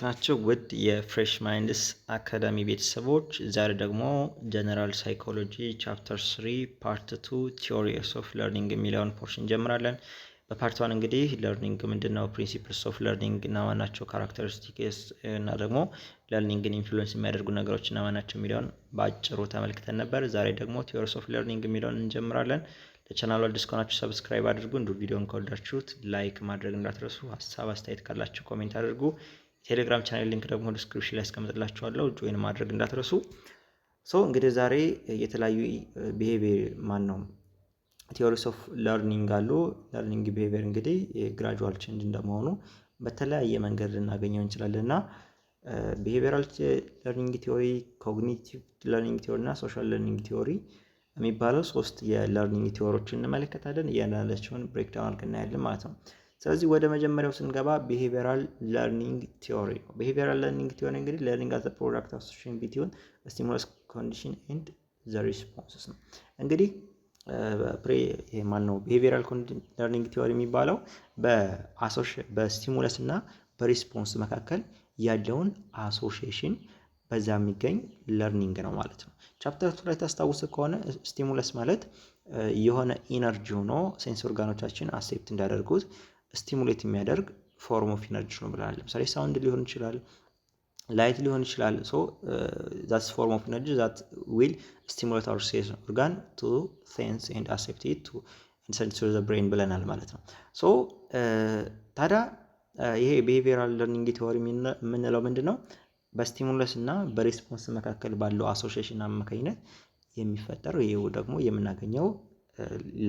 እንዴት ናቸው ውድ የፍሬሽ ማይንድስ አካዳሚ ቤተሰቦች? ዛሬ ደግሞ ጀነራል ሳይኮሎጂ ቻፕተር 3 ፓርት 2 ቲዮሪስ ኦፍ ለርኒንግ የሚለውን ፖርሽን እንጀምራለን። በፓርት 1 እንግዲህ ለርኒንግ ምንድነው፣ ፕሪንሲፕልስ ኦፍ ለርኒንግ እና ዋናቸው ካራክተሪስቲክስ እና ደግሞ ለርኒንግን ኢንፍሉዌንስ የሚያደርጉ ነገሮች እና ዋናቸው የሚለውን በአጭሩ ተመልክተን ነበር። ዛሬ ደግሞ ቲዮሪስ ኦፍ ለርኒንግ የሚለውን እንጀምራለን። ለቻናሉ አዲስ ከሆናችሁ ሰብስክራይብ አድርጉ። እንዲሁ ቪዲዮን ከወዳችሁት ላይክ ማድረግ እንዳትረሱ። ሀሳብ አስተያየት ካላችሁ ኮሜንት አድርጉ። ቴሌግራም ቻናል ሊንክ ደግሞ ዲስክሪፕሽን ላይ አስቀምጥላችኋለሁ፣ ጆይን ማድረግ እንዳትረሱ። እንግዲህ ዛሬ የተለያዩ ቢሄቪየር ቲዮሪስ ኦፍ ለርኒንግ አሉ። ለርኒንግ ቢሄቪየር እንግዲህ የግራጁዋል ቼንጅ እንደመሆኑ በተለያየ መንገድ ልናገኘው እንችላለን እና ቢሄቪየራል ለርኒንግ ቲዮሪ፣ ኮግኒቲቭ ለርኒንግ ቲዮሪ እና ሶሻል ለርኒንግ ቲዮሪ የሚባለው ሶስት የለርኒንግ ቲዮሪዎችን እንመለከታለን። እያንዳንዳቸውን ብሬክዳውን አድርገን እናያለን ማለት ነው። ስለዚህ ወደ መጀመሪያው ስንገባ ቢሄቪየራል ለርኒንግ ቲዮሪ ነው። ቢሄቪየራል ለርኒንግ ቲዮሪ እንግዲህ ለርኒንግ አዝ ፕሮዳክት ኦፍ አሶሲዬሽን ቢትዊን ስቲሙለስ ኮንዲሽን ኤንድ ዘ ሪስፖንስስ ነው። እንግዲህ ቢሄቪየራል ለርኒንግ ቲዮሪ የሚባለው በስቲሙለስ እና በሪስፖንስ መካከል ያለውን አሶሲዬሽን በዛ የሚገኝ ለርኒንግ ነው ማለት ነው። ቻፕተር 2 ላይ ታስታውስ ከሆነ ስቲሙለስ ማለት የሆነ ኢነርጂ ሆኖ ሴንስ ኦርጋኖቻችን አክሴፕት እንዳደርጉት ስቲሙሌት የሚያደርግ ፎርም ኦፍ ኢነርጂ ነው ብለናል። ለምሳሌ ሳውንድ ሊሆን ይችላል፣ ላይት ሊሆን ይችላል። ዛትስ ፎርም ኦፍ ኢነርጂ ዛት ዊል ስቲሙሌት አወር ሴንስ ኦርጋን ቱ ሴንስ ኤንድ አክሴፕት ኢት ቱ ኢንሰንድ ቱ ዘ ብሬን ብለናል ማለት ነው። ታዲያ ይሄ ቢሄቪየራል ለርኒንግ ቲዮሪ የምንለው ምንድን ነው? በስቲሙለስ እና በሪስፖንስ መካከል ባለው አሶሲዬሽን አማካኝነት የሚፈጠር ይሄው ደግሞ የምናገኘው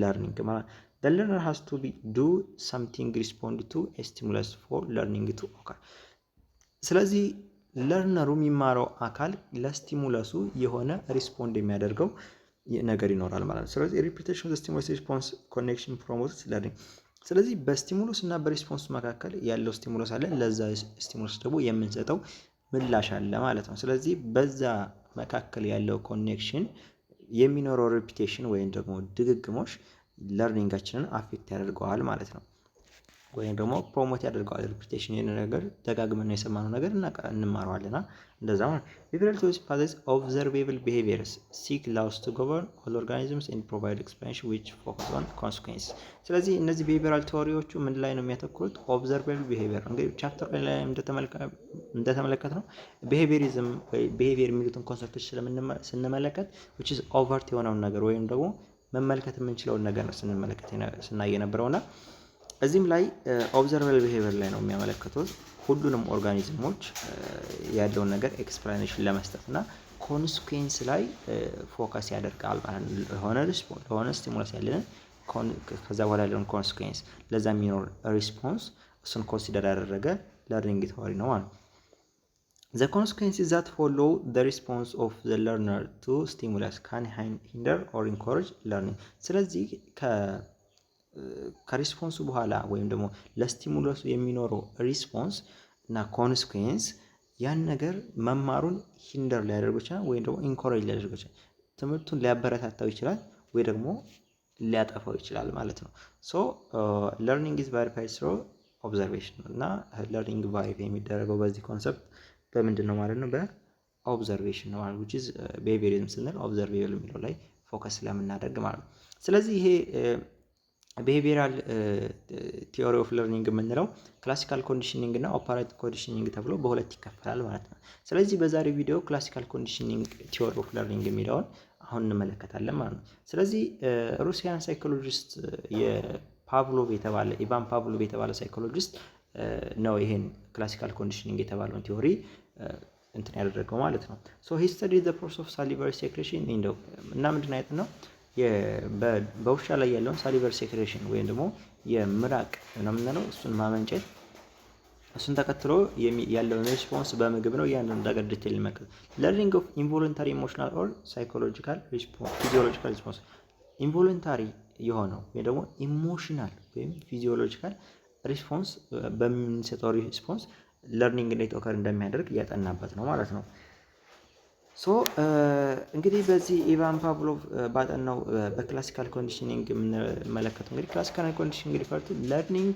ለርኒንግ ማለት the learner has to do something respond to a stimulus for learning to occur። ስለዚህ ለርነሩ የሚማረው አካል ለስቲሙለሱ የሆነ ሪስፖንድ የሚያደርገው ነገር ይኖራል ማለት ነው። ስለዚህ ሪፒቴሽን ኦፍ ስቲሙለስ ሪስፖንስ ኮኔክሽን ፕሮሞትስ ለርኒንግ። ስለዚህ በስቲሙለስ እና በሪስፖንስ መካከል ያለው ስቲሙለስ አለ፣ ለዛ ስቲሙለስ ደግሞ የምንሰጠው ምላሽ አለ ማለት ነው። ስለዚህ በዛ መካከል ያለው ኮኔክሽን የሚኖረው ሪፒቴሽን ወይም ደግሞ ድግግሞሽ ለርኒንጋችንን አፌክት ያደርገዋል ማለት ነው፣ ወይም ደግሞ ፕሮሞት ያደርገዋል። ሪፒቴሽን ይሄን ነገር ደጋግመን የሰማነው ነገር እንማረዋልና እንደዛ ማለት ቢሄቪየራል ቲዮሪስ ፋዘርስ ኦብዘርቬብል ቢሄቪየርስ ሲክ ላውስ ቱ ጎቨርን ኦል ኦርጋኒዝምስ ኤንድ ፕሮቫይድ ኤክስፕላኔሽን ዊች ፎከስ ኦን ኮንሲኩዌንስ። ስለዚህ እነዚህ ቢሄቪየራል ቲዮሪዎቹ ምን ላይ ነው የሚያተኩሩት? ኦብዘርቬብል ቢሄቪየር እንግዲህ ቻፕተር ላይ እንደተመለከትነው ቢሄቪየሪዝም ወይ ቢሄቪየር የሚሉትን ኮንሰፕቶች ስንመለከት which is overt የሆነውን ነገር ወይም ደግሞ መመልከት የምንችለውን ነገር ነው ስናይ የነበረውና እዚህም ላይ ኦብዘርቨብል ቢሄቪየር ላይ ነው የሚያመለክቱት። ሁሉንም ኦርጋኒዝሞች ያለውን ነገር ኤክስፕላኔሽን ለመስጠት እና ኮንሲኩዌንስ ላይ ፎከስ ያደርጋል ማለት ነው። ለሆነ ስቲሙለስ ያለንን ከዛ በኋላ ያለውን ኮንሲኩዌንስ ለዛ የሚኖር ሪስፖንስ እሱን ኮንሲደር ያደረገ ለርኒንግ ቲዮሪ ነው ማለት ነው። The consequences that follow the response of the learner to stimulus can hinder or encourage learning። ስለዚህ ከሪስፖንሱ በኋላ ወይም ደግሞ ለስቲሙለሱ የሚኖረው ሪስፖንስ እና ኮንሲኩዌንስ ያን ነገር መማሩን ሂንደር ሊያደርገው ይችላል ወይም ደግሞ ኢንኮሬጅ ሊያደርገው ይችላል። ትምህርቱን ሊያበረታታው ይችላል ወይ ደግሞ ሊያጠፋው ይችላል ማለት ነው። ለርኒንግ ኢዝ ቫሪፋይድ ስሩ ኦብዘርቬሽን እና ለርኒንግ ቫሪፋይ የሚደረገው በዚህ ኮንሰፕት በምንድን ነው ማለት ነው? በኦብዘርቬሽን ነው ማለት which is behaviorism ስንል ኦብዘርቬብል የሚለው ላይ ፎከስ ስለምናደርግ ማለት ነው። ስለዚህ ይሄ ቢሄቪየራል ቲዮሪ ኦፍ ለርኒንግ የምንለው ክላሲካል ኮንዲሽኒንግ እና ኦፐራንት ኮንዲሽኒንግ ተብሎ በሁለት ይከፈላል ማለት ነው። ስለዚህ በዛሬው ቪዲዮ ክላሲካል ኮንዲሽኒንግ ቲዮሪ ኦፍ ለርኒንግ የሚለውን አሁን እንመለከታለን ማለት ነው። ስለዚህ ሩሲያን ሳይኮሎጂስት ኢቫን ፓቭሎቭ የተባለ ሳይኮሎጂስት ነው ይሄን ክላሲካል ኮንዲሽኒንግ የተባለውን ቲዮሪ እንትን ያደረገው ማለት ነው። he studied the process of salivary secretion እና ምንድን አይነት ነው በውሻ ላይ ያለውን ሳሊቨሪ ሴክሬሽን ወይም ደግሞ የምራቅ ነው የምንለው እሱን ማመንጨት፣ እሱን ተከትሎ ያለውን ሪስፖንስ በምግብ ነው ያንን ነገር ዲቴል መከታተል። ለርኒንግ ኦፍ ኢንቮለንታሪ ኢሞሽናል ኦር ሳይኮሎጂካል ሪስፖንስ ፊዚዮሎጂካል ሪስፖንስ ኢንቮለንታሪ የሆነው ወይ ደግሞ ኢሞሽናል ወይም ፊዚዮሎጂካል ሪስፖንስ በምንሰጠው ሪስፖንስ ለርኒንግ እንዴት ኦከር እንደሚያደርግ እያጠናበት ነው ማለት ነው። እንግዲህ በዚህ ኢቫን ፓቭሎቭ ባጠናው በክላሲካል ኮንዲሽኒንግ የምንመለከተው እንግዲህ ክላሲካል ኮንዲሽኒንግ ሪፈር ቱ ለርኒንግ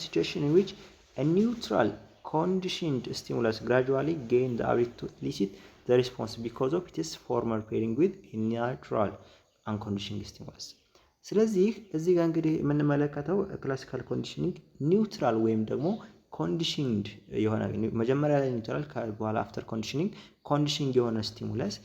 ሲቹዌሽን ኢን ዊች a neutral conditioned stimulus gradually gain the ability to elicit the response because of its former pairing with natural unconditioned stimulus። ስለዚህ እዚህ ጋር እንግዲህ የምንመለከተው ክላሲካል ኮንዲሽኒንግ ኒውትራል ወይም ደግሞ ኮንዲሽንድ የሆነ መጀመሪያ ላይ ኒውትራል በኋላ አፍተር ኮንዲሽኒንግ የሆነ ስቲሙለስ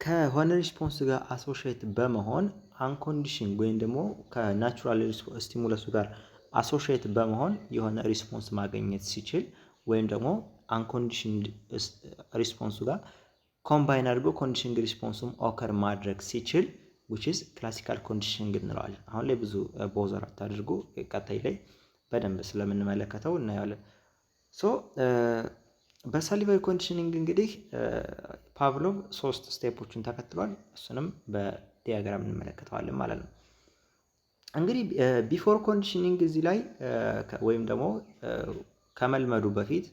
ከሆነ ሪስፖንስ ጋር አሶሺየት በመሆን አንኮንዲሽን ወይም ደግሞ ከናቹራል ስቲሙለሱ ጋር አሶሺየት በመሆን የሆነ ሪስፖንስ ማግኘት ሲችል ወይም ደግሞ አንኮንዲሽንድ ሪስፖንሱ ጋር ኮምባይን አድርጎ ኮንዲሽንግ ሪስፖንሱም ኦከር ማድረግ ሲችል which is classical conditioning እንለዋለን። አሁን ላይ ብዙ ቦዘር አታድርጉ፣ ቀጣይ ላይ በደንብ ስለምንመለከተው እናያለን። ሶ በሳሊቫሪ ኮንዲሽኒንግ እንግዲህ ፓቭሎቭ 3 ስቴፖችን ተከትሏል። እሱንም በዲያግራም እንመለከተዋለን ማለት ነው። እንግዲህ ቢፎር ኮንዲሽኒንግ እዚህ ላይ ወይም ደግሞ ከመልመዱ በፊት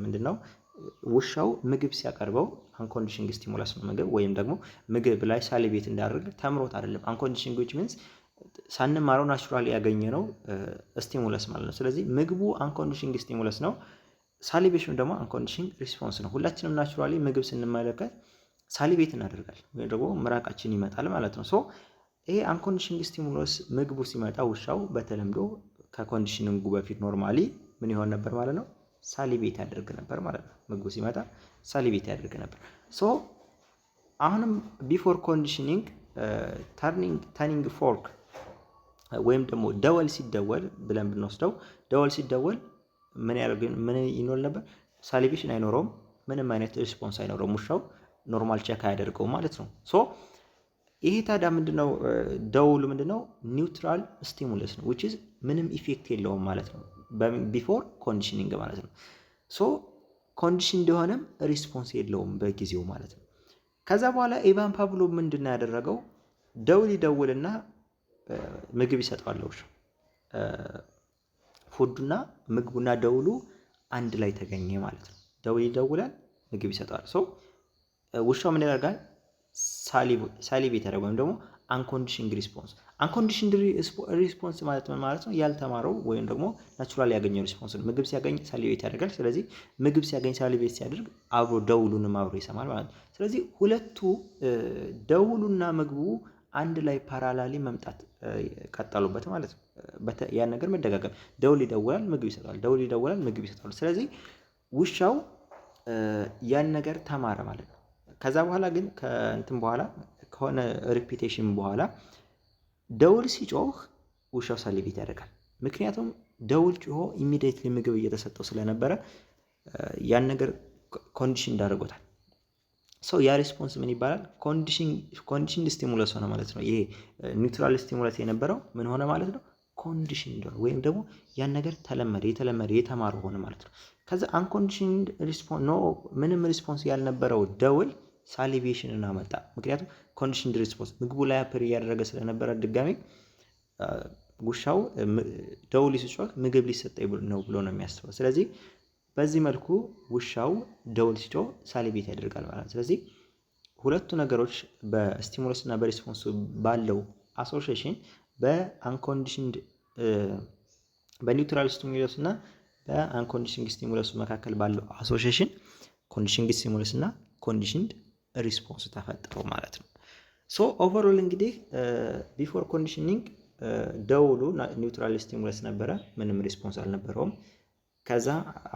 ምንድነው ውሻው ምግብ ሲያቀርበው አንኮንዲሽንግ ስቲሙለስ ነው ምግብ ወይም ደግሞ ምግብ ላይ ሳሊቬት እንዳደርግ ተምሮት አይደለም። አንኮንዲሽንግ which means ሳንማረው ናቹራሊ ያገኘነው ስቲሙለስ ማለት ነው። ስለዚህ ምግቡ አንኮንዲሽንግ ስቲሙለስ ነው፣ ሳሊቬሽኑ ደግሞ አንኮንዲሽንግ ሪስፖንስ ነው። ሁላችንም ናቹራሊ ምግብ ስንመለከት ሳሊቬት እናደርጋለን ወይም ደግሞ ምራቃችን ይመጣል ማለት ነው። ሶ ይሄ አንኮንዲሽንግ ስቲሙለስ ምግቡ ሲመጣ ውሻው በተለምዶ ከኮንዲሽኒንጉ በፊት ኖርማሊ ምን ይሆን ነበር ማለት ነው? ሳሊቬት ያደርግ ነበር ማለት ነው። ምግቡ ሲመጣ ሳሊቬት ያደርግ ነበር። ሶ አሁንም ቢፎር ኮንዲሽኒንግ ተርኒንግ ፎርክ ወይም ደግሞ ደወል ሲደወል ብለን ብንወስደው ደወል ሲደወል ምን ይኖር ነበር? ሳሊቬሽን አይኖረውም፣ ምንም አይነት ሪስፖንስ አይኖረውም። ውሻው ኖርማል ቼክ አያደርገውም ማለት ነው። ሶ ይሄ ታዲያ ምንድነው? ደውሉ ምንድነው? ኒውትራል ስቲሙለስ ነው which is ምንም ኢፌክት የለውም ማለት ነው። ቢፎር ኮንዲሽኒንግ ማለት ነው። ሶ ኮንዲሽን እንደሆነም ሪስፖንስ የለውም በጊዜው ማለት ነው። ከዛ በኋላ ኢቫን ፓቭሎቭ ምንድነው ያደረገው? ደውል ይደውልና ምግብ ይሰጠዋል ውሻው። ፉዱና ምግቡና ደውሉ አንድ ላይ ተገኘ ማለት ነው። ደውል ይደውላል፣ ምግብ ይሰጠዋል። ሶ ውሻው ምን ያደርጋል? ሳሊቬት ያደርጋል ወይም ደግሞ አንኮንዲሽንድ ሪስፖንስ። አንኮንዲሽንድ ሪስፖንስ ማለት ምን ማለት ነው? ያልተማረው ወይም ደግሞ ናቹራል ያገኘው ሪስፖንስ ነው። ምግብ ሲያገኝ ሳሊቬት ያደርጋል። ስለዚህ ምግብ ሲያገኝ ሳሊቬት ሲያደርግ አብሮ ደውሉንም አብሮ ይሰማል ማለት ነው። ስለዚህ ሁለቱ ደውሉና ምግቡ አንድ ላይ ፓራላሊ መምጣት ቀጠሉበት ማለት ነው። ያን ነገር መደጋገም፣ ደውል ይደውላል፣ ምግብ ይሰጣል፣ ደውል ይደውላል፣ ምግብ ይሰጣል። ስለዚህ ውሻው ያን ነገር ተማረ ማለት ነው። ከዛ በኋላ ግን ከእንትን በኋላ ከሆነ ሪፒቴሽን በኋላ ደውል ሲጮህ ውሻው ሳሊቬት ያደርጋል። ምክንያቱም ደውል ጮሆ ኢሚዲየትሊ ምግብ እየተሰጠው ስለነበረ ያን ነገር ኮንዲሽን እንዳደርጎታል። ሶ ያ ሪስፖንስ ምን ይባላል? ኮንዲሽንድ ስቲሙለስ ሆነ ማለት ነው። ይሄ ኒውትራል ስቲሙለስ የነበረው ምን ሆነ ማለት ነው? ኮንዲሽንድ ሆነ ወይም ደግሞ ያን ነገር የተለመደ የተማረ ሆነ ማለት ነው። ከዛ አንኮንዲሽንድ ሪስፖንስ ኖ ምንም ሪስፖንስ ያልነበረው ደውል ሳሊቬሽን እናመጣ። ምክንያቱም ኮንዲሽንድ ሪስፖንስ ምግቡ ላይ አፕር እያደረገ ስለነበረ ድጋሚ ውሻው ደውል ሲጮህ ምግብ ሊሰጠኝ ነው ብሎ ነው የሚያስበው። ስለዚህ በዚህ መልኩ ውሻው ደውል ሲጮህ ሳሊቬት ያደርጋል ማለት ነው። ስለዚህ ሁለቱ ነገሮች በስቲሙለስ እና በሪስፖንስ ባለው አሶሲዬሽን በአንኮንዲሽንድ በኒውትራል ስቲሙለስ እና በአንኮንዲሽንድ ስቲሙለስ መካከል ባለው አሶሲዬሽን ኮንዲሽንድ ስቲሙለስ እና ኮንዲሽንድ ሪስፖንስ ተፈጠረው ማለት ነው። ሶ ኦቨርኦል እንግዲህ ቢፎር ኮንዲሽኒንግ ደውሉ ኒውትራል ስቲሙለስ ነበረ፣ ምንም ሪስፖንስ አልነበረውም። ከዛ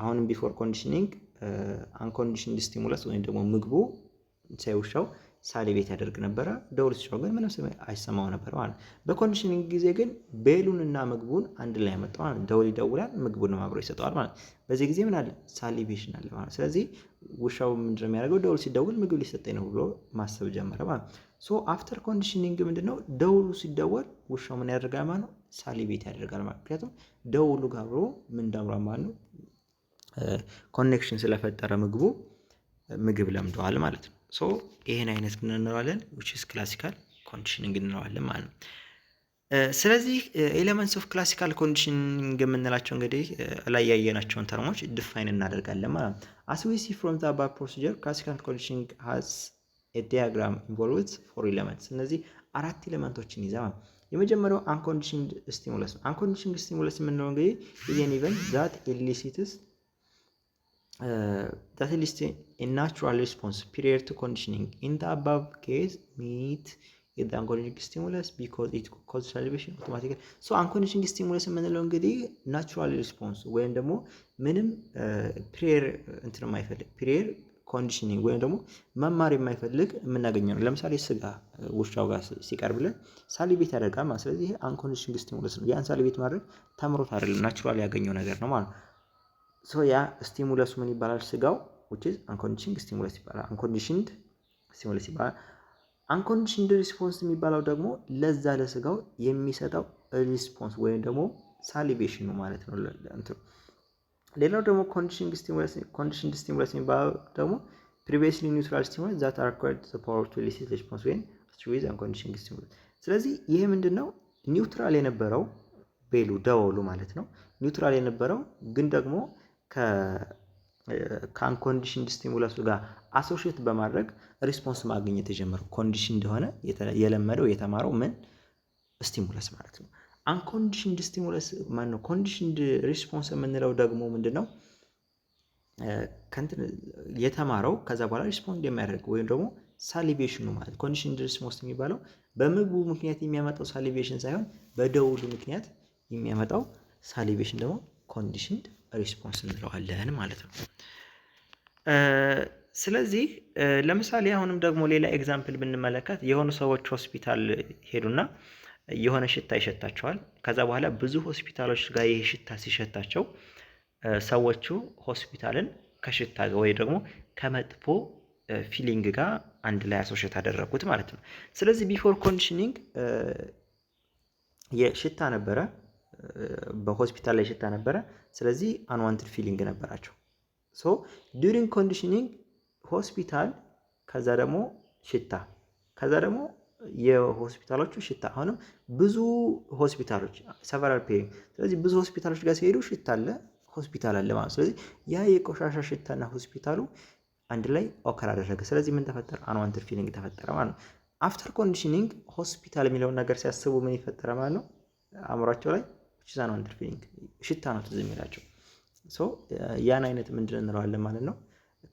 አሁንም ቢፎር ኮንዲሽኒንግ አንኮንዲሽንድ ስቲሙለስ ወይም ደግሞ ምግቡ ሳይውሻው ሳሊቬት ያደርግ ነበረ። ደውል ሲጮህ ግን ምንም ስሜት አይሰማው ነበር ማለት ነው። በኮንዲሽኒንግ ጊዜ ግን ቤሉንና ምግቡን አንድ ላይ ያመጣው ማለት ነው። ደውል ይደውላል፣ ምግቡንም አብሮ ይሰጠዋል ማለት ነው። በዚህ ጊዜ ምን አለ? ሳሊቬሽን አለ ማለት ነው። ስለዚህ ውሻው ምንድነው የሚያደርገው? ደውል ሲደውል ምግብ ሊሰጠኝ ነው ብሎ ማሰብ ጀመረ ማለት ነው። ሶ አፍተር ኮንዲሽኒንግ ምንድነው? ደውሉ ሲደወል ውሻው ምን ያደርጋል ማለት ነው? ሳሊቬት ያደርጋል ማለት ነው። ምክንያቱም ደውሉ ጋር አብሮ ምን ዳምራ ማለት ነው ኮኔክሽን ስለፈጠረ ምግብ ለምደዋል ማለት ነው። ሶ ይሄን አይነት ምን እንለዋለን? which is classical conditioning እንለዋለን ማለት ነው። ስለዚህ ኤሌመንትስ ኦፍ ክላሲካል ኮንዲሽኒንግ የምንላቸው እንግዲህ ላይ ያየናቸውን ተርሞች ዲፋይን እናደርጋለን ማለት ነው። as we see from the above procedure classical conditioning has a diagram involves 4 elements። እነዚህ 4 ኤሌመንቶችን ይዘዋል። የመጀመሪያው አንኮንዲሽንድ ስቲሙለስ ነው። አንኮንዲሽንድ ስቲሙለስ የምንለው እንግዲህ ኢን ኢቨንት ዛት ኢሊሲትስ that elicits a natural response prior to conditioning. In the above case, meet with the unconditioned stimulus because it causes salivation automatically. So unconditioned stimulus የምንለው እንግዲህ ናቹራል ሪስፖንስ ወይም ደግሞ ምንም ፕሪየር እንትን የማይፈልግ ፕሪየር ኮንዲሽኒንግ ወይም ደግሞ መማር የማይፈልግ የምናገኘው ነው። ለምሳሌ ስጋ ውሻው ጋር ሲቀርብልን ሳሊቤት ያደርጋል ማለት። ስለዚህ ይሄ አንኮንዲሽንድ ስቲሙለስ ነው። ያን ሳሊቤት ማድረግ ተምሮት አይደለም፣ ናቹራል ያገኘው ነገር ነው ማለት ነው። ሶ ያ ስቲሙለሱ ምን ይባላል? ስጋው which is unconditioned stimulus ይባላል። unconditioned stimulus ይባላል። unconditioned response የሚባለው ደግሞ ለዛ ለስጋው የሚሰጠው ሪስፖንስ ወይም ደግሞ ሳሊቬሽን ነው ማለት ነው እንትን። ሌላው ደግሞ conditioned stimulus የሚባለው ደግሞ previously neutral stimulus that are required the power to elicit response when with unconditioned stimulus። ስለዚህ ይሄ ምንድነው? ኒውትራል የነበረው ቤሉ ደወሉ ማለት ነው። ኒውትራል የነበረው ግን ደግሞ ከአንኮንዲሽንድ ስቲሙለሱ ጋር አሶሺየት በማድረግ ሪስፖንስ ማግኘት የጀመረው ኮንዲሽን እንደሆነ የለመደው የተማረው ምን ስቲሙለስ ማለት ነው። አንኮንዲሽንድ ስቲሙለስ ማን ነው? ኮንዲሽንድ ሪስፖንስ የምንለው ደግሞ ምንድነው? የተማረው ከዛ በኋላ ሪስፖንድ የሚያደርግ ወይም ደግሞ ሳሊቬሽኑ ማለት ኮንዲሽንድ ሪስፖንስ የሚባለው በምግቡ ምክንያት የሚያመጣው ሳሊቬሽን ሳይሆን በደውሉ ምክንያት የሚያመጣው ሳሊቬሽን ደግሞ ኮንዲሽንድ ሪስፖንስ እንለዋለን ማለት ነው። ስለዚህ ለምሳሌ አሁንም ደግሞ ሌላ ኤግዛምፕል ብንመለከት የሆኑ ሰዎች ሆስፒታል ሄዱና የሆነ ሽታ ይሸታቸዋል። ከዛ በኋላ ብዙ ሆስፒታሎች ጋር ይሄ ሽታ ሲሸታቸው ሰዎቹ ሆስፒታልን ከሽታ ጋር ወይ ደግሞ ከመጥፎ ፊሊንግ ጋር አንድ ላይ አሶሺየት አደረጉት ማለት ነው። ስለዚህ ቢፎር ኮንዲሽኒንግ የሽታ ነበረ፣ በሆስፒታል ላይ ሽታ ነበረ። ስለዚህ አንዋንትድ ፊሊንግ ነበራቸው። ሶ ዱሪንግ ኮንዲሽኒንግ ሆስፒታል፣ ከዛ ደግሞ ሽታ፣ ከዛ ደግሞ የሆስፒታሎቹ ሽታ፣ አሁንም ብዙ ሆስፒታሎች ሰቨራል ፔሪንግ። ስለዚህ ብዙ ሆስፒታሎች ጋር ሲሄዱ ሽታ አለ፣ ሆስፒታል አለ ማለት። ስለዚህ ያ የቆሻሻ ሽታና ሆስፒታሉ አንድ ላይ ኦከር አደረገ። ስለዚህ ምን ተፈጠረ? አንዋንትድ ፊሊንግ ተፈጠረ ማለት ነው። አፍተር ኮንዲሽኒንግ ሆስፒታል የሚለውን ነገር ሲያስቡ ምን ይፈጠረ ማለት ነው? አእምሯቸው ላይ አንዋንትድ ፊሊንግ ሽታ ነው ትዝ የሚላቸው። ሶ ያን አይነት ምንድን እንለዋለን ማለት ነው?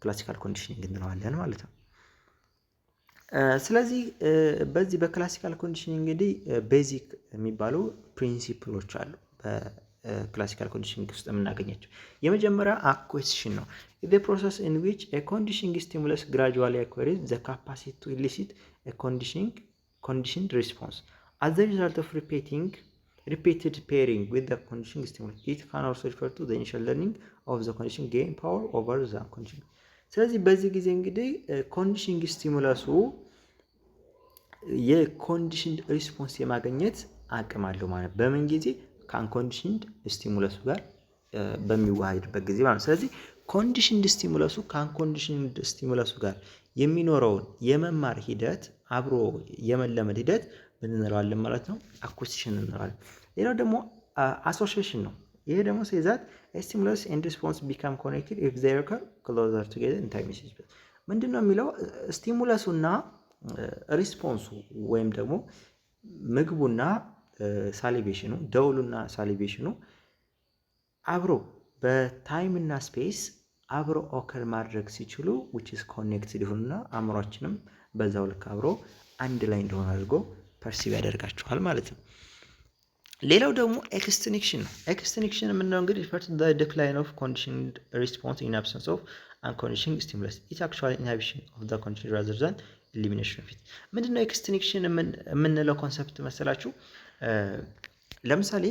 ክላሲካል ኮንዲሽኒንግ እንለዋለን ማለት ነው። ስለዚህ በዚህ በክላሲካል ኮንዲሽኒንግ እንግዲህ ቤዚክ የሚባሉ ፕሪንሲፕሎች አሉ በክላሲካል ኮንዲሽኒንግ ውስጥ የምናገኛቸው። የመጀመሪያ አኩዌሲሽን ነው። the process in which a conditioning stimulus gradually acquires the capacity to elicit a conditioned response as the result of repeated pairing with the conditioning stimulus. It can also refer to the initial learning of the conditioning gain power over the unconditioned. ስለዚህ በዚህ ጊዜ እንግዲህ ኮንዲሽኒንግ ስቲሙለሱ የኮንዲሽንድ ሪስፖንስ የማግኘት አቅም አለው ማለት በምን ጊዜ? ከአንኮንዲሽንድ ስቲሙለሱ ጋር በሚዋሃድበት ጊዜ ማለት። ስለዚህ ኮንዲሽንድ ስቲሙለሱ ከአንኮንዲሽንድ ስቲሙለሱ ጋር የሚኖረውን የመማር ሂደት አብሮ የመለመድ ሂደት ምን እንለዋለን ማለት ነው? አኩሲሽን እንለዋለን። ሌላው ደግሞ አሶሺዬሽን ነው። ይሄ ደግሞ ሴዛት ስቲሙለስ ኤንድ ሪስፖንስ ቢካም ኮኔክትድ ኢፍ ዜይ ኦከር ክሎዘር ቱጌዘር ኢን ታይም። ምንድነው የሚለው? ስቲሙለሱና ሪስፖንሱ ወይም ደግሞ ምግቡና ሳሊቬሽኑ ደውሉና ሳሊቬሽኑ አብሮ በታይም እና ስፔስ አብሮ ኦከር ማድረግ ሲችሉ which is connected ይሁንና አእምሯችንም በዛው ልክ አብሮ አንድ ላይ እንደሆነ አድርጎ ፐርሲቭ ያደርጋቸዋል ማለት ነው። ሌላው ደግሞ ኤክስቲንክሽን ነው። ኤክስቲንክሽን የምንለው እንግዲህ refer to the decline of conditioned response in absence of unconditioned stimulus. It's actually inhibition of the condition rather than elimination of it. ምንድነው ኤክስቲንክሽን የምንለው ኮንሰፕት መሰላችሁ? ለምሳሌ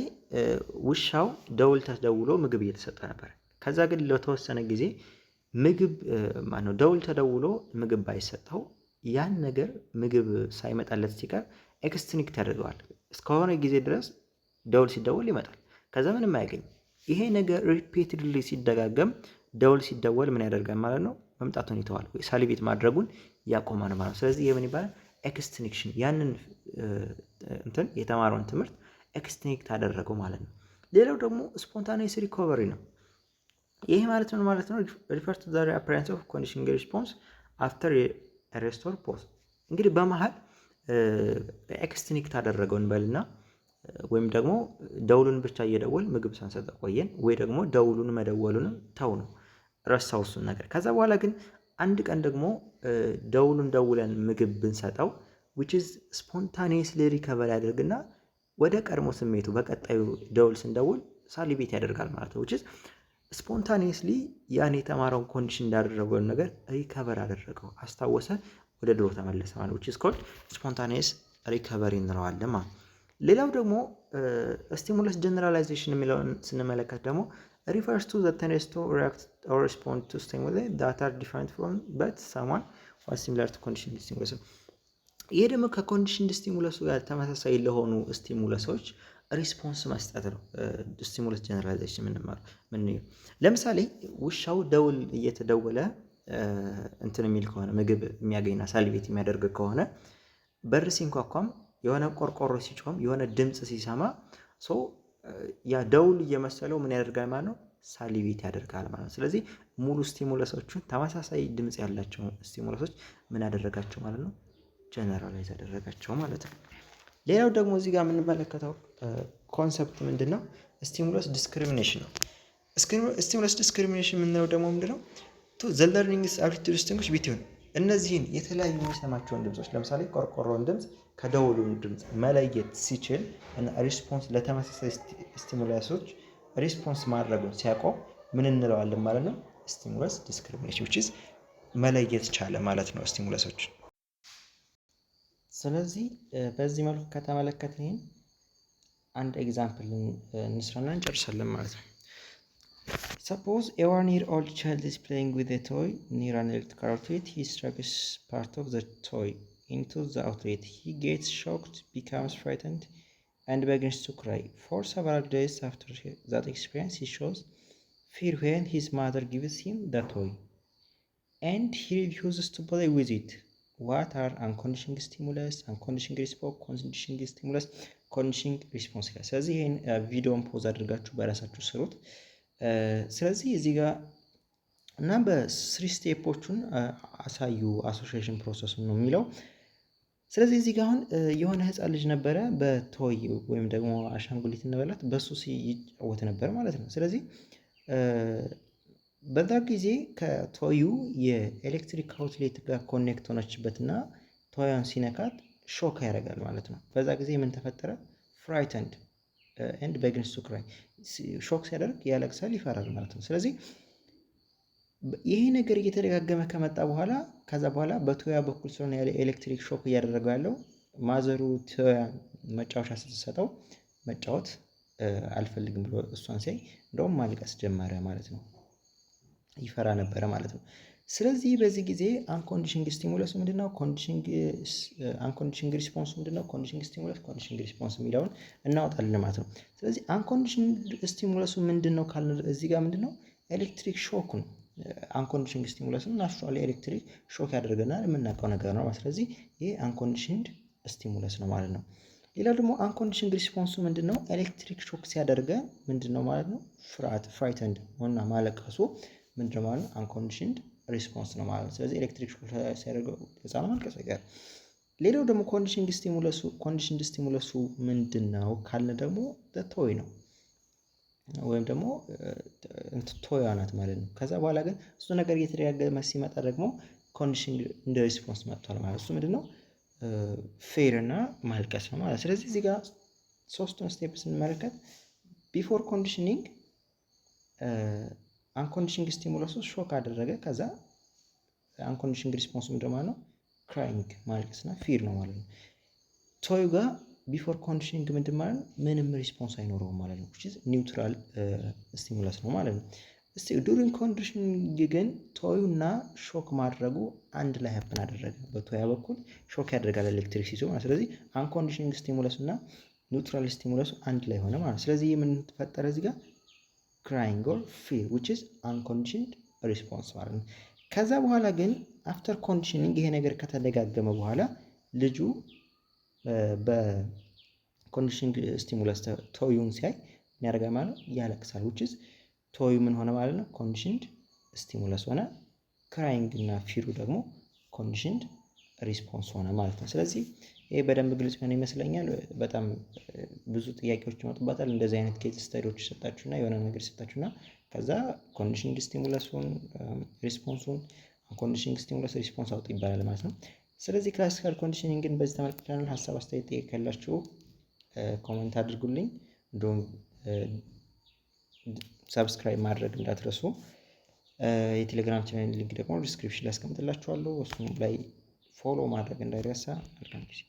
ውሻው ደውል ተደውሎ ምግብ እየተሰጠ ነበር። ከዛ ግን ለተወሰነ ጊዜ ምግብ ማነው ደውል ተደውሎ ምግብ ባይሰጠው ያን ነገር ምግብ ሳይመጣለት ሲቀር ኤክስቲንክት ያደርገዋል። እስከሆነ ጊዜ ድረስ ደውል ሲደውል ይመጣል፣ ከዛ ምንም አያገኝ። ይሄ ነገር ሪፒትድሊ ሲደጋገም ደውል ሲደወል ምን ያደርጋል ማለት ነው? መምጣቱን ይተዋል ወይ ሳሊቬት ማድረጉን ያቆማል ማለት ነው። ስለዚህ ይሄ ምን ይባላል? ኤክስቲንክሽን። ያንን እንትን የተማረውን ትምህርት ኤክስቲንክት አደረገው ማለት ነው። ሌላው ደግሞ ስፖንታኒየስ ሪኮቨሪ ነው። ይሄ ማለት ነው refer to the appearance of conditioning response after a restore pause። እንግዲህ በመሃል ኤክስትኒክት አደረገው እንበልና ወይም ደግሞ ደውሉን ብቻ እየደወል ምግብ ሳንሰጠው ቆየን፣ ወይ ደግሞ ደውሉን መደወሉንም ተው ነው ረሳው እሱን ነገር። ከዛ በኋላ ግን አንድ ቀን ደግሞ ደውሉን ደውለን ምግብ ብንሰጠው which is spontaneously recover ያደርግና ወደ ቀድሞ ስሜቱ በቀጣዩ ደውል ስንደውል ሳሊቤት ያደርጋል ማለት ነው። which is spontaneously ያን የተማረውን ኮንዲሽን እንዳደረገውን ነገር ሪከቨር አደረገው፣ አስታወሰ፣ ወደ ድሮ ተመለሰ ማለት which is called spontaneous recovery እንለዋለን ማለት። ሌላው ደግሞ ስቲሙለስ ጀነራላይዜሽን የሚለውን ስንመለከት ደግሞ refers to the tendency to react or respond to stimuli that are different from but someone was similar to conditioned stimulus። ይሄ ደግሞ ከኮንዲሽንድ ስቲሙለሱ ጋር ተመሳሳይ ለሆኑ ስቲሙለሶች ሪስፖንስ መስጠት ነው። ስቲሙለስ ጀነራላይዜሽን ምን ለምሳሌ ውሻው ደውል እየተደወለ እንትን የሚል ከሆነ ምግብ የሚያገኝና ሳሊቤት የሚያደርግ ከሆነ በር ሲንኳኳም የሆነ ቆርቆሮ ሲጮም የሆነ ድምጽ ሲሰማ ያ ደውል እየመሰለው ምን ያደርጋል ማለት ነው? ሳሊቤት ያደርጋል ማለት ነው። ስለዚህ ሙሉ ስቲሙለሶቹን ተመሳሳይ ድምጽ ያላቸው ስቲሙለሶች ምን ያደረጋቸው ማለት ነው? ጀነራላይዝ ያደረጋቸው ማለት ነው። ሌላው ደግሞ እዚህ ጋር የምንመለከተው ኮንሰፕት ምንድነው? ስቲሙለስ ዲስክሪሚኔሽን ነው። ስቲሙለስ ዲስክሪሚኔሽን የምንለው ደግሞ ምንድነው? ዘ ለርኒንግ አቢሊቲ ቱ ዲስቲንጉይሽ ቢትዊን እነዚህን የተለያዩ የሚሰማቸውን ድምጾች ለምሳሌ ቆርቆሮን ድምጽ ከደውሉን ድምጽ መለየት ሲችል እና ሪስፖንስ ለተመሳሳይ ስቲሙለሶች ሪስፖንስ ማድረጉን ሲያቆም ምን እንለዋለን ማለት ነው? ስቲሙለስ ዲስክሪሚኔሽን which is መለየት ቻለ ማለት ነው ስቲሙለሶች። ስለዚህ በዚህ መልኩ ከተመለከትን አንድ ኤግዛምፕል እንስራና እንጨርሳለን ማለት ነው። Suppose a 1-year-old child is playing with a toy near an electrical outlet. He strikes part of the toy into the outlet. He gets shocked, becomes frightened, and begins to cry. For several days after that experience, he shows fear when his mother gives him the toy, and he refuses to play with it. What are unconditioned stimulus, unconditioned response, conditioning stimulus, conditioning response? ስለዚህ ይሄን ቪዲዮን ፖዝ አድርጋችሁ በራሳችሁ ስሩት። ስለዚህ እዚህ ጋር እና በስሪ ስቴፖቹን አሳዩ አሶሲዬሽን ፕሮሰሱን ነው የሚለው። ስለዚህ እዚህ ጋር አሁን የሆነ ህፃን ልጅ ነበረ በቶይ ወይም ደግሞ አሻንጉሊት እንበላት በሱ ሲጫወት ነበር ማለት ነው። ስለዚህ በዛ ጊዜ ከቶዩ የኤሌክትሪክ አውትሌት ጋር ኮኔክት ሆነችበትና ቶያን ሲነካት ሾክ ያደርጋል ማለት ነው። በዛ ጊዜ ምን ተፈጠረ? ፍራይተንድ ኤንድ begins to cry ሾክ ሲያደርግ ያለቅሳል፣ ይፈራል ማለት ነው። ስለዚህ ይሄ ነገር እየተደጋገመ ከመጣ በኋላ ከዛ በኋላ በቶያ በኩል ስለሆነ ያለ ኤሌክትሪክ ሾክ እያደረገው ያለው ማዘሩ ቶያ መጫወቻ ስትሰጠው መጫወት አልፈልግም ብሎ እሷን ሲያይ እንደውም ማልቀስ ጀመረ ማለት ነው። ይፈራ ነበረ ማለት ነው። ስለዚህ በዚህ ጊዜ አንኮንዲሽንግ ስቲሙለስ ምንድነው? አንኮንዲሽንግ ሪስፖንስ ምንድነው? ኮንዲሽንግ ስቲሙለስ፣ ኮንዲሽንግ ሪስፖንስ የሚለውን እናወጣለን ማለት ነው። ስለዚህ አንኮንዲሽንግ ስቲሙለሱ ምንድነው ካልን እዚህ ጋር ምንድነው? ኤሌክትሪክ ሾክ ነው። አንኮንዲሽንግ ስቲሙለስ ናቹራሊ ኤሌክትሪክ ሾክ ያደርገናል፣ የምናውቀው ነገር ነው። ስለዚህ ይሄ አንኮንዲሽንድ ስቲሙለስ ነው ማለት ነው። ሌላው ደግሞ አንኮንዲሽንግ ሪስፖንሱ ምንድነው? ኤሌክትሪክ ሾክ ሲያደርገ ምንድነው ማለት ነው? ፍራይተንድ ሆና ማለቀሱ ምንድነው ማለት ነው? አንኮንዲሽንድ ሪስፖንስ ነው ማለት ነው። ስለዚህ ኤሌክትሪክ ሾክ ሲያደርገው ህፃኑ ማልቀስ አይቀርም። ሌላው ደግሞ ኮንዲሽንድ ስቲሙለሱ ምንድነው ካልን ደግሞ ቶይ ነው ወይም ደግሞ ቶይ ናት ማለት ነው። ከዛ በኋላ ግን እሱ ነገር እየተደጋገመ ሲመጣ ደግሞ ኮንዲሽንድ ሪስፖንስ መጥቷል ማለት እሱ ምንድነው? ፌር እና ማልቀስ ነው ማለት። ስለዚህ እዚህ ጋር ሶስቱን ስቴፕ ስንመለከት ቢፎር ኮንዲሽኒንግ አንኮንዲሽንግ ስቲሙለሱ ሾክ አደረገ። ከዛ አንኮንዲሽንግ ሪስፖንስ ምንድነው ማለት ነው? ክራይንግ ማልቀስና ፊር ነው ማለት ነው። ቶዩ ጋር ቢፎር ኮንዲሽኒንግ ምንድን ማለት ነው? ምንም ሪስፖንስ አይኖረውም ማለት ነው። which is ኒውትራል ስቲሙለስ ነው ማለት ነው። እስቲ ዱሪንግ ኮንዲሽኒንግ ግን ቶዩና ሾክ ማድረጉ አንድ ላይ ሀፕን አደረገ። በቶያ በኩል ሾክ ያደርጋል ኤሌክትሪክ ሲዞ ማለት። ስለዚህ አንኮንዲሽኒንግ ስቲሙለስ እና ኒውትራል ስቲሙለሱ አንድ ላይ ሆነ ማለት። ስለዚህ ምን ተፈጠረ እዚህ ጋር? crying or fear which is unconditioned response ማለት ነው። ከዛ በኋላ ግን after conditioning ይሄ ነገር ከተደጋገመ በኋላ ልጁ በኮንዲሽኒንግ ስቲሙለስ ቶዩን ሲያይ ምን ያደርጋል ማለት ነው? ያለቅሳል። which is ቶዩ ምን ሆነ ማለት ነው? ኮንዲሽንድ ስቲሙለስ ሆነ። ክራይንግ እና ፊሩ ደግሞ ኮንዲሽንድ ሪስፖንስ ሆነ ማለት ነው። ስለዚህ ይሄ በደንብ ግልጽ ሆነ ይመስለኛል። በጣም ብዙ ጥያቄዎች ይመጡባታል። እንደዚህ አይነት ኬዝ ስተዲዎች ይሰጣችሁና የሆነ ነገር ይሰጣችሁና ከዛ ኮንዲሽኒንግ ስቲሙለሱን ሪስፖንሱን ኮንዲሽኒንግ ስቲሙለስ ሪስፖንስ አውጡ ይባላል ማለት ነው። ስለዚህ ክላሲካል ኮንዲሽኒንግን በዚህ ተመልክተናል። ሀሳብ አስተያየት ጥያቄ ካላችሁ ኮሜንት አድርጉልኝ። እንዲሁም ሰብስክራይብ ማድረግ እንዳትረሱ። የቴሌግራም ቻናል ሊንክ ደግሞ ዲስክሪፕሽን ላይ አስቀምጥላችኋለሁ። እሱም ላይ ፎሎ ማድረግ እንዳይረሳ። መልካም ጊዜ